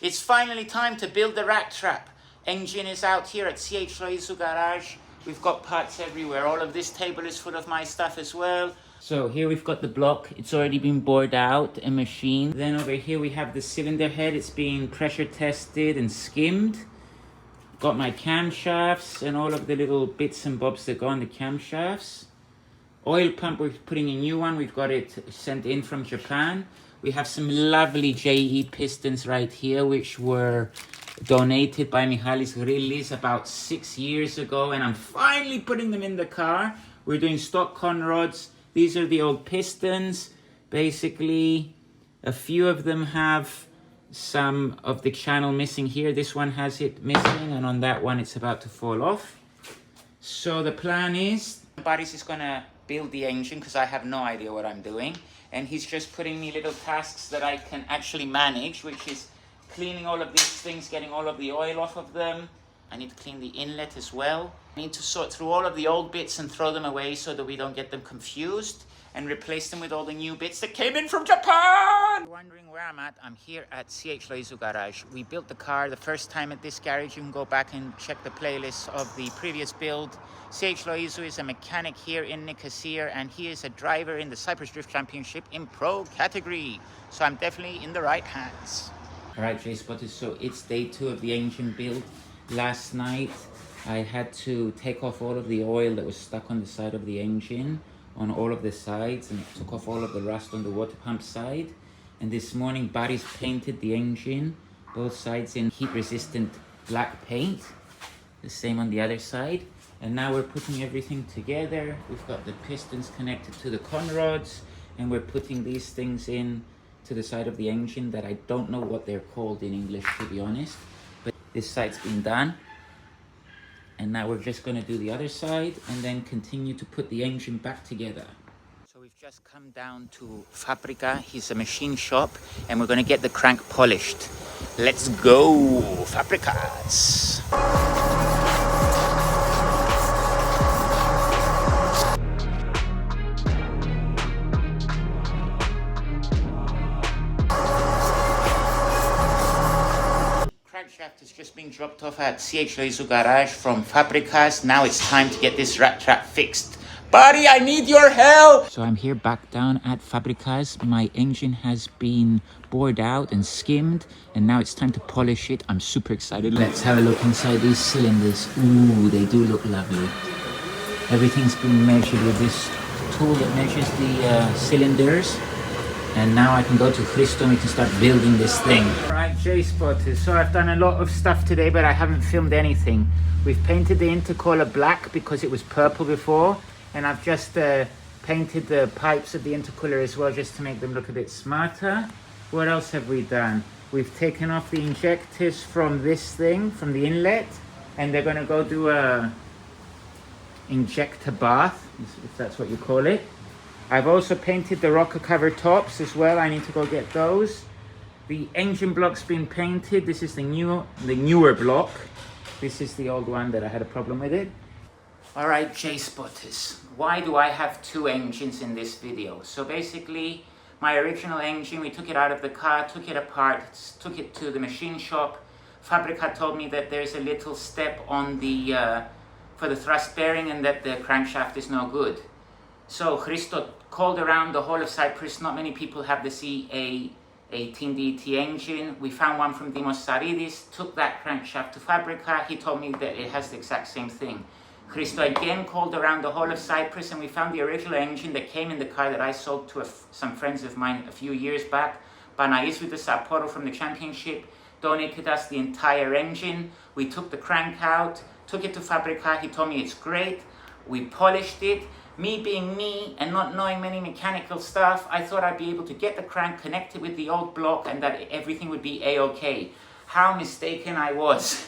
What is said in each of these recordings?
It's finally time to build the Rattrap. Engine is out here at CA18DET garage. We've got parts everywhere. All of this table is full of my stuff as well. So here we've got the block. It's already been bored out and machined. Then over here we have the cylinder head. It's been pressure tested and skimmed. Got my camshafts and all of the little bits and bobs that go on the camshafts. Oil pump, we're putting a new one. We've got it sent in from Japan. We have some lovely JE pistons right here, which were donated by Michalis Grillis about 6 years ago, and I'm finally putting them in the car. We're doing stock con rods. These are the old pistons. Basically, a few of them have some of the channel missing here. This one has it missing, and on that one it's about to fall off. So the plan is, Boris is gonna build the engine because I have no idea what I'm doing, and he's just putting me little tasks that I can actually manage, which is cleaning all of these things, getting all of the oil off of them. I need to clean the inlet as well. I need to sort through all of the old bits and throw them away so that we don't get them confused, and replace them with all the new bits that came in from Japan. Wondering where I'm at? I'm here at CA18DET garage. We built the car the first time at this garage. You can go back and check the playlist of the previous build. CA18DET is a mechanic here in Nicosia, and he is a driver in the Cyprus Drift Championship in pro category. So I'm definitely in the right hands. All right, Jay Spotters, so it's day 2 of the engine build. Last night, I had to take off all of the oil that was stuck on the side of the engine, on all of the sides, and it took off all of the rust on the water pump side. And this morning, Barry's painted the engine, both sides in heat-resistant black paint. The same on the other side. And now we're putting everything together. We've got the pistons connected to the con rods, and we're putting these things in to the side of the engine that I don't know what they're called in English, to be honest. But this side's been done. And now we're just going to do the other side and then continue to put the engine back together. So we've just come down to Fabrica. He's a machine shop, and we're going to get the crank polished. Let's go, Fabricas! Crankshaft has just been dropped off at CA18DET garage from Fabricas. Now it's time to get this Rattrap fixed. Buddy, I need your help! So I'm here back down at Fabricas. My engine has been bored out and skimmed, and now it's time to polish it. I'm super excited. Let's have a look inside these cylinders. Ooh, they do look lovely. Everything's been measured with this tool that measures the cylinders. And now I can go to Christo and we can start building this thing. Alright, J-Spotters, so I've done a lot of stuff today, but I haven't filmed anything. We've painted the intercooler black because it was purple before, and I've just painted the pipes of the intercooler as well, just to make them look a bit smarter. What else have we done? We've taken off the injectors from this thing, from the inlet, and they're going to go do a injector bath, if that's what you call it. I've also painted the rocker cover tops as well. I need to go get those. The engine block's been painted. This is the newer block. This is the old one that I had a problem with it. All right, J-Spotters, why do I have 2 engines in this video? So basically, my original engine, we took it out of the car, took it apart, took it to the machine shop. Fabrica told me that there's a little step on the for the thrust bearing, and that the crankshaft is no good. So Christo called around the whole of Cyprus. Not many people have the CA18DET engine. We found one from Dimos Saridis, took that crankshaft to Fabrica. He told me that it has the exact same thing. Christo again called around the whole of Cyprus, and we found the original engine that came in the car that I sold to some friends of mine a few years back. Panagis with the Sapporo from the championship donated us the entire engine. We took the crank out, took it to Fabrica. He told me it's great. We polished it. Me being me and not knowing many mechanical stuff, I thought I'd be able to get the crank connected with the old block and that everything would be a-okay. How mistaken I was.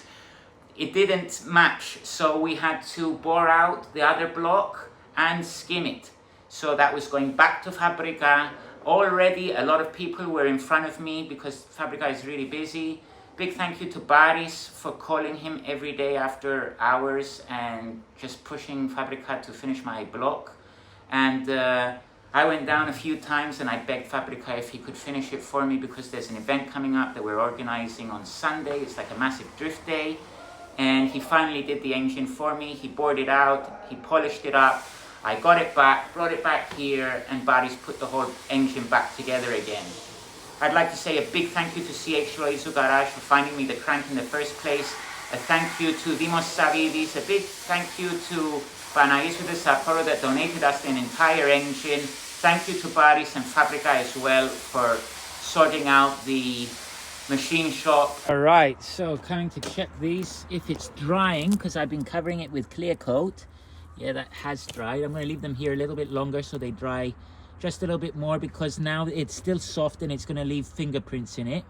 It didn't match, so we had to bore out the other block and skim it. So that was going back to Fabrica. Already a lot of people were in front of me because Fabrica is really busy. Big thank you to Baris for calling him every day after hours and just pushing Fabrica to finish my block. And I went down a few times and I begged Fabrica if he could finish it for me because there's an event coming up that we're organizing on Sunday. It's like a massive drift day. And he finally did the engine for me. He bored it out, he polished it up. I got it back, brought it back here, and Body's put the whole engine back together again. I'd like to say a big thank you to CA18DET Garage for finding me the crank in the first place. A thank you to Dimos Savidis. A big thank you to Panagis with the Sapporo that donated us an entire engine. Thank you to Boris and Fabrica as well for sorting out the machine shop. All right, so coming to check these if it's drying, because I've been covering it with clear coat. Yeah, that has dried. I'm going to leave them here a little bit longer so they dry just a little bit more, because now it's still soft and it's going to leave fingerprints in it.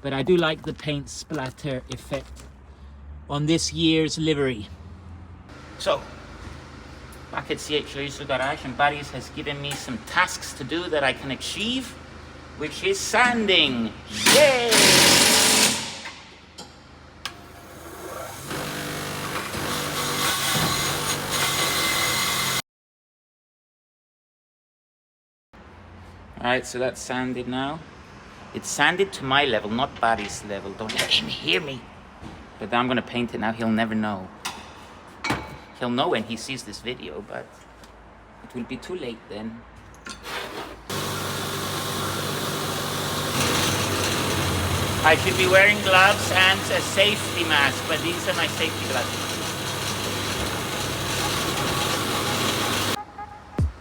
But I do like the paint splatter effect on this year's livery. So back at CA18DET Garage, and Boris has given me some tasks to do that I can achieve, which is sanding. Yay! Alright, so that's sanded now. It's sanded to my level, not Boris' level. Don't let him hear me. But now I'm going to paint it now. He'll never know. He'll know when he sees this video, but it will be too late then. I should be wearing gloves and a safety mask, but these are my safety gloves.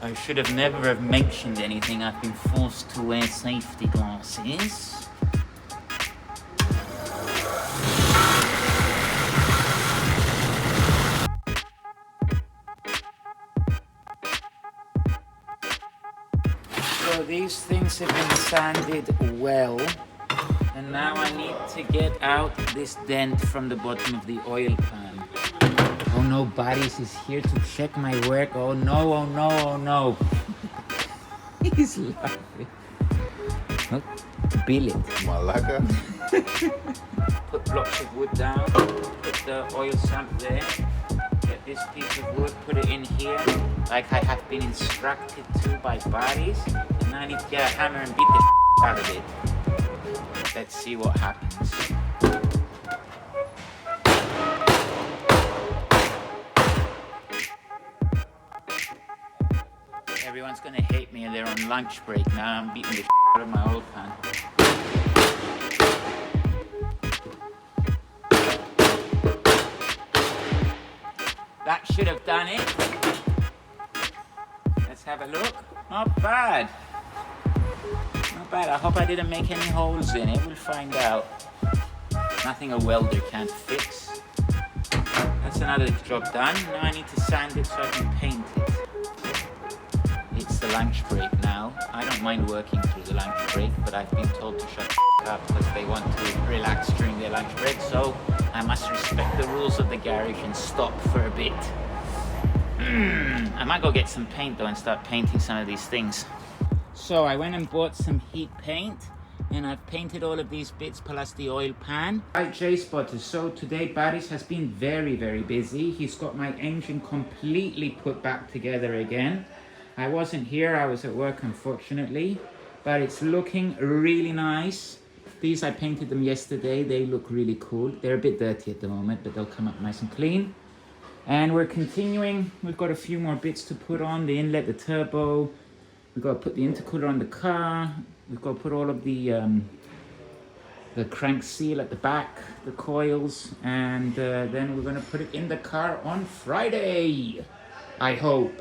I should have never have mentioned anything. I've been forced to wear safety glasses. So these things have been sanded well. And now I need to get out this dent from the bottom of the oil pan. Oh no, Boris is here to check my work. Oh no, oh no, oh no. He's laughing. Look, billet. Malaka. Put blocks of wood down, put the oil sump there, get this piece of wood, put it in here, like I have been instructed to by Boris. And I need to get a hammer and beat the out of it. Let's see what happens. Everyone's gonna hate me and they're on lunch break now. I'm beating the out of my oil pan. That should have done it. Let's have a look. Not bad. Not bad. I hope I didn't make any holes in it. We'll find out. Nothing a welder can't fix. That's another job done. Now I need to sand it so I can paint it. It's the lunch break now. I don't mind working through the lunch break, but I've been told to shut up because they want to relax during their lunch break, so I must respect the rules of the garage and stop for a bit. I might go get some paint though and start painting some of these things. So I went and bought some heat paint, and I've painted all of these bits plus the oil pan. Hi J-Spotters, so today Boris has been very, very busy. He's got my engine completely put back together again. I wasn't here, I was at work unfortunately, but it's looking really nice. These I painted them yesterday, they look really cool. They're a bit dirty at the moment, but they'll come up nice and clean. And we're continuing, we've got a few more bits to put on, the inlet, the turbo. We've got to put the intercooler on the car. We've got to put all of the crank seal at the back, the coils, and then we're going to put it in the car on Friday, I hope.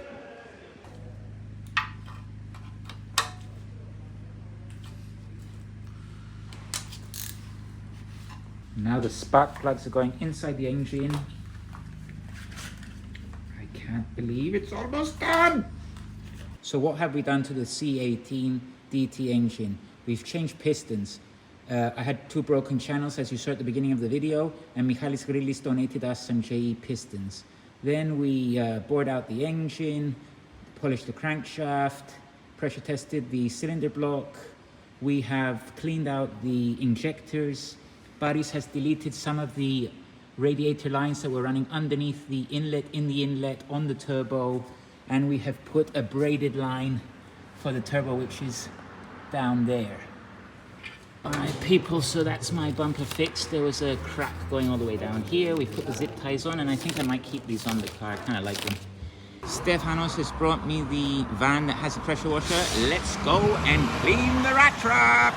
Now the spark plugs are going inside the engine. I can't believe it's almost done. So what have we done to the CA18DET engine? We've changed pistons. I had 2 broken channels, as you saw at the beginning of the video, and Michalis Grillis donated us some JE pistons. Then we bored out the engine, polished the crankshaft, pressure tested the cylinder block. We have cleaned out the injectors. Boris has deleted some of the radiator lines that were running underneath the inlet, in the inlet, on the turbo. And we have put a braided line for the turbo, which is down there. All right, people, so that's my bumper fixed. There was a crack going all the way down here. We put the zip ties on, and I think I might keep these on the car. I kind of like them. Stefanos has brought me the van that has a pressure washer. Let's go and clean the Rattrap.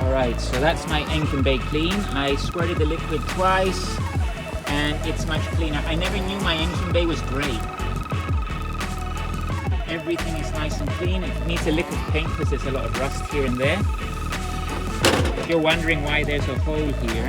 All right, so that's my engine bay clean. I squirted the liquid twice, and it's much cleaner. I never knew my engine bay was grey. Everything is nice and clean. It needs a lick of paint because there's a lot of rust here and there. If you're wondering why there's a hole here,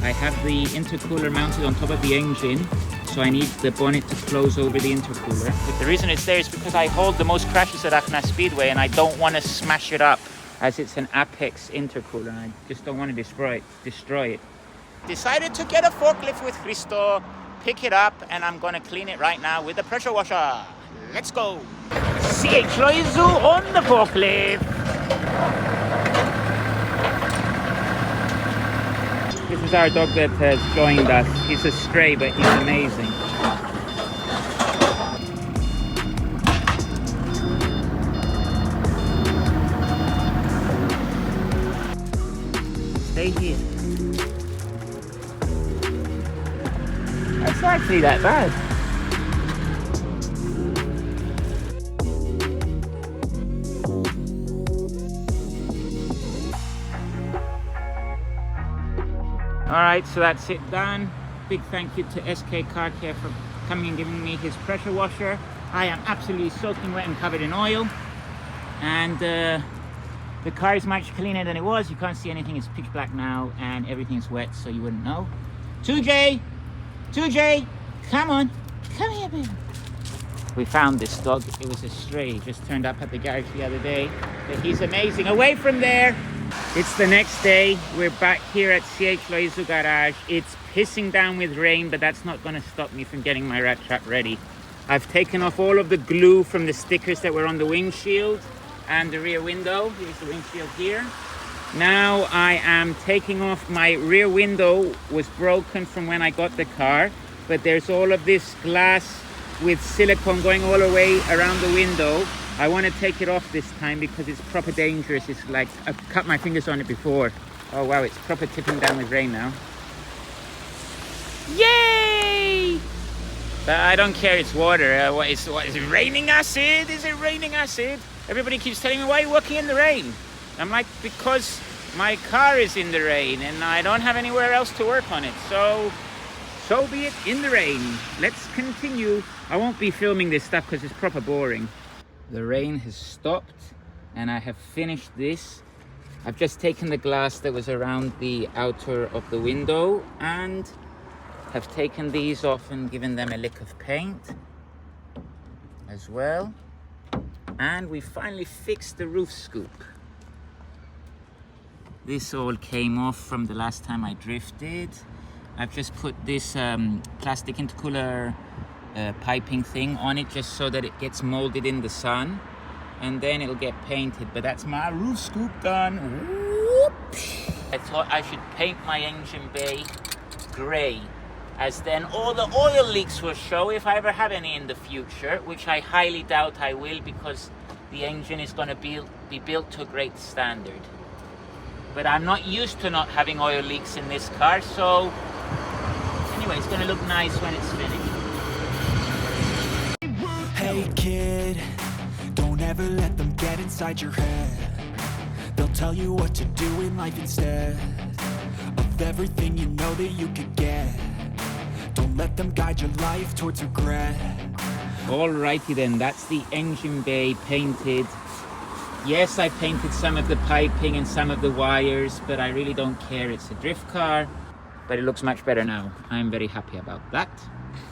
I have the intercooler mounted on top of the engine, so I need the bonnet to close over the intercooler. But the reason it's there is because I hold the most crashes at Athens Speedway, and I don't want to smash it up, as it's an Apex intercooler, and I just don't want to destroy it. Decided to get a forklift with Christo, pick it up, and I'm going to clean it right now with the pressure washer. Let's go! CA18DET on the forklift! This is our dog that has joined us. He's a stray, but he's amazing. Stay here. It's not actually that bad. Alright, so that's it done. Big thank you to SK Car Care for coming and giving me his pressure washer. I am absolutely soaking wet and covered in oil. And the car is much cleaner than it was. You can't see anything, it's pitch black now, and everything's wet, so you wouldn't know. 2J, come on, come here, baby. We found this dog. It was a stray. Just turned up at the garage the other day. But he's amazing. Away from there. It's the next day. We're back here at CA18DET garage. It's pissing down with rain, but that's not going to stop me from getting my Rattrap ready. I've taken off all of the glue from the stickers that were on the windshield and the rear window. Here's the windshield here. Now I am taking off my rear window. Was broken from when I got the car, but there's all of this glass with silicone going all the way around the window. I want to take it off this time because it's proper dangerous. It's like I've cut my fingers on it before. Oh wow, it's proper tipping down with rain now. Yay! But I don't care, it's water. What is it raining acid? Is it raining acid? Everybody keeps telling me, why are you walking in the rain? I'm like, because my car is in the rain and I don't have anywhere else to work on it. So be it, in the rain. Let's continue. I won't be filming this stuff because it's proper boring. The rain has stopped and I have finished this. I've just taken the glass that was around the outer of the window and have taken these off and given them a lick of paint as well. And we finally fixed the roof scoop. This all came off from the last time I drifted. I've just put this plastic intercooler piping thing on it just so that it gets molded in the sun, and then it'll get painted. But that's my roof scoop done. Whoop. I thought I should paint my engine bay grey, as then all the oil leaks will show if I ever have any in the future, which I highly doubt I will because the engine is going to be built to a great standard. But I'm not used to not having oil leaks in this car, so anyway, it's going to look nice when it's finished. Hey kid, don't ever let them get inside your head. They'll tell you what to do in life instead of everything you know that you could get. Don't let them guide your life towards regret. Alrighty then, that's the engine bay painted. Yes, I painted some of the piping and some of the wires, but I really don't care. It's a drift car, but it looks much better now. I'm very happy about that.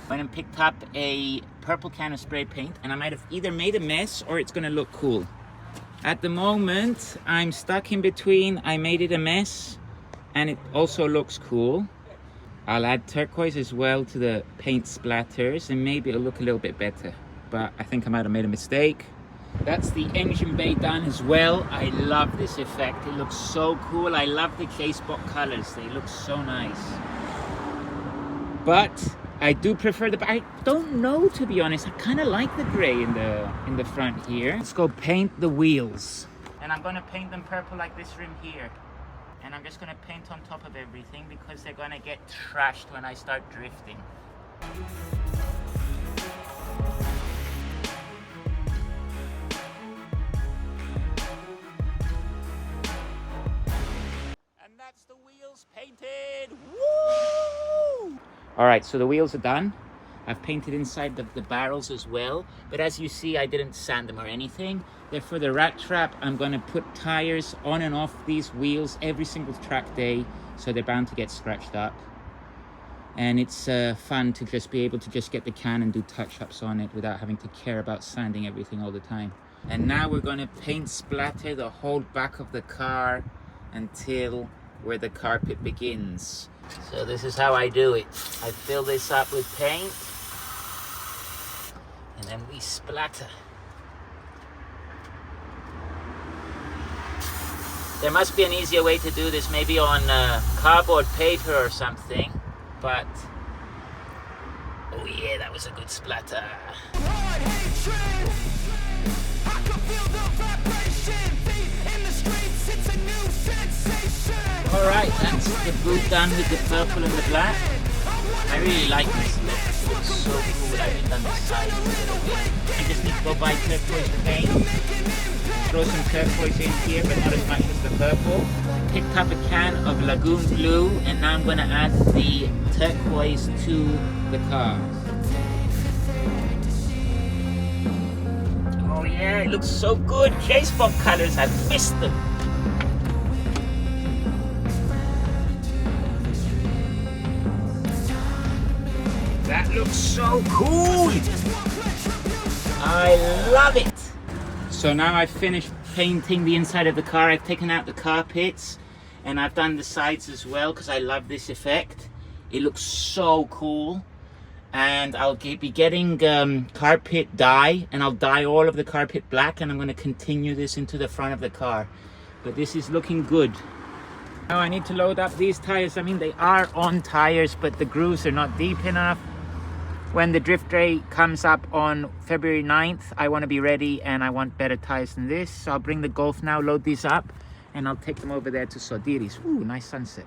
Went and picked up a purple can of spray paint, and I might have either made a mess or it's gonna look cool. At the moment, I'm stuck in between. I made it a mess, and it also looks cool. I'll add turquoise as well to the paint splatters, and maybe it'll look a little bit better. But I think I might have made a mistake. That's the engine bay done as well. I love this effect. It looks so cool. I love the J-Spot colors. They look so nice. But I do prefer the, I don't know, to be honest. I kind of like the gray in the front here. Let's go paint the wheels. And I'm gonna paint them purple like this rim here. And I'm just gonna paint on top of everything because they're gonna get trashed when I start drifting. And that's the wheels painted. Woo! All right, so the wheels are done. I've painted inside the barrels as well. But as you see, I didn't sand them or anything. They're for the Rattrap. I'm gonna put tires on and off these wheels every single track day, so they're bound to get scratched up. And it's fun to just be able to just get the can and do touch-ups on it without having to care about sanding everything all the time. And now we're gonna paint splatter the whole back of the car until where the carpet begins. So this is how I do it. I fill this up with paint and then we splatter. There must be an easier way to do this, maybe on cardboard paper or something, but oh yeah, that was a good splatter. Alright, that's the boot done with the purple and the black. I really like this look. It looks so cool. I've done the sides a little bit. I just need to go buy turquoise paint. Throw some turquoise in here, but not as much as the purple. Picked up a can of Lagoon Blue, and now I'm going to add the turquoise to the car. Oh yeah, it looks so good. J-Spot colors, I've missed them. That looks so cool. I love it. So now I've finished painting the inside of the car. I've taken out the carpets and I've done the sides as well because I love this effect. It looks so cool. And I'll be getting carpet dye, and I'll dye all of the carpet black, and I'm going to continue this into the front of the car. But this is looking good. Now I need to load up these tires. I mean, they are on tires, but the grooves are not deep enough. When the drift day comes up on February 9th, I want to be ready and I want better tires than this. So I'll bring the Golf now, load these up, and I'll take them over there to Sodiris. Ooh, nice sunset.